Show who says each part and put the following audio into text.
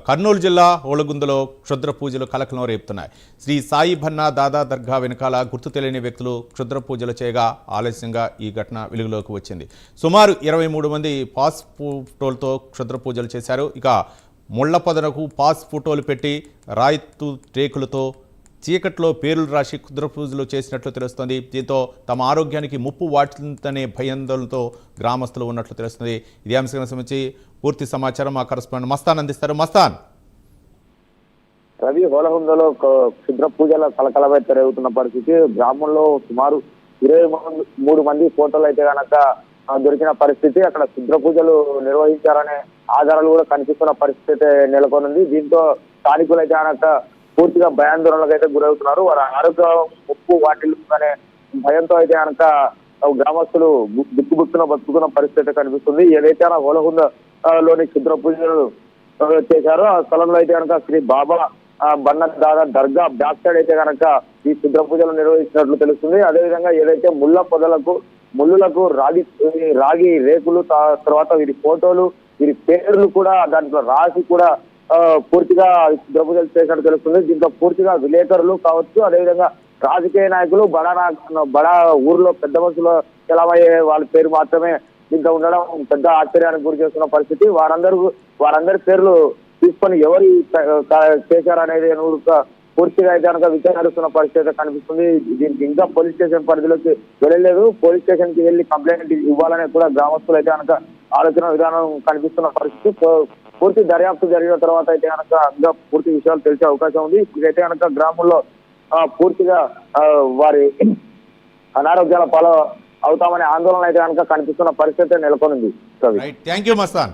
Speaker 1: కర్నూలు జిల్లా ఓలగుందలో క్షుద్ర పూజలు కలకలం రేపుతున్నాయి. శ్రీ సాయి భన్నా దాదా దర్గా వెనకాల గుర్తు తెలియని వ్యక్తులు క్షుద్ర పూజలు చేయగా ఆలస్యంగా ఈ ఘటన వెలుగులోకి వచ్చింది. సుమారు 23 మంది పాస్ ఫోటోలతో క్షుద్ర పూజలు చేశారు. ఇక ముళ్ల పొదనకు పాస్ ఫోటోలు పెట్టి రాయితు రేకులతో చీకట్లో పేర్లు రాసి క్షుద్ర పూజలు చేసినట్లు తెలుస్తోంది. దీంతో తమ ఆరోగ్యానికి ముప్పు వాటిందనే భయాందోళనతో గ్రామస్తులు ఉన్నట్లు తెలుస్తుంది. ఇదే అంశానికి సంబంధించి పూర్తి సమాచారం మా కరెస్పాండెంట్ మస్తాన్ అందిస్తారు. మస్తాన్,
Speaker 2: రవి, హోలగుందలో క్షుద్ర పూజల కలకలపై తెరుగుతున్న పరిస్థితి. గ్రామంలో సుమారు 23 మంది ఫోటోలు అయితే కనుక దొరికిన పరిస్థితి. అక్కడ క్షుద్ర పూజలు నిర్వహించారనే ఆధారాలు కూడా కనిపిస్తున్న పరిస్థితి నెలకొనుంది. దీంతో స్థానికులు అయితే కనుక పూర్తిగా భయాందోళనకు అయితే గురవుతున్నారు. వారి ఆరోగ్య ముప్పు వాటిల్లుతుందనే భయంతో అయితే కనుక గ్రామస్తులు బుక్కున బతుకుతున్న పరిస్థితి కనిపిస్తుంది. ఏదైతే హోలగుంద లోని క్షుద్ర పూజలు చేశారో ఆ స్థలంలో అయితే కనుక శ్రీ బాబా బన్న దాదా దర్గా బ్యాక్ సైడ్ అయితే కనుక ఈ క్షుద్ర పూజలు నిర్వహించినట్లు తెలుస్తుంది. అదేవిధంగా ఏదైతే ముళ్ళులకు రాగి రేకులు, తర్వాత వీరి ఫోటోలు, వీరి పేర్లు కూడా దాంట్లో రాసి కూడా పూర్తిగా క్షుద్ర పూజలు చేసినట్టు తెలుస్తుంది. దీంట్లో పూర్తిగా విలేకరులు కావచ్చు, అదేవిధంగా రాజకీయ నాయకులు, బడా ఊర్లో పెద్ద మనుషులు ఎలామయ్యే వాళ్ళ పేరు మాత్రమే దీంట్లో ఉండడం పెద్ద ఆశ్చర్యానికి గురి చేస్తున్న పరిస్థితి. వారందరి పేర్లు తీసుకొని ఎవరు చేశారనేది పూర్తిగా అయితే కనుక విచారిస్తున్న పరిస్థితి కనిపిస్తుంది. దీనికి ఇంకా పోలీస్ స్టేషన్ పరిధిలోకి వెళ్ళలేదు. పోలీస్ స్టేషన్ కి వెళ్ళి కంప్లైంట్ ఇవ్వాలని కూడా గ్రామస్తులు అయితే కనుక ఆలోచన విధానం కనిపిస్తున్న పరిస్థితి. పూర్తి దర్యాప్తు జరిగిన తర్వాత అయితే కనుక ఇంకా పూర్తి విషయాలు తెలిసే అవకాశం ఉంది. ఇదైతే కనుక గ్రామంలో పూర్తిగా వారి అనారోగ్యాల పాలు అవుతామనే ఆందోళన అయితే కనుక కనిపిస్తున్న పరిస్థితి నెలకొనింది.
Speaker 1: Thank you Mastan.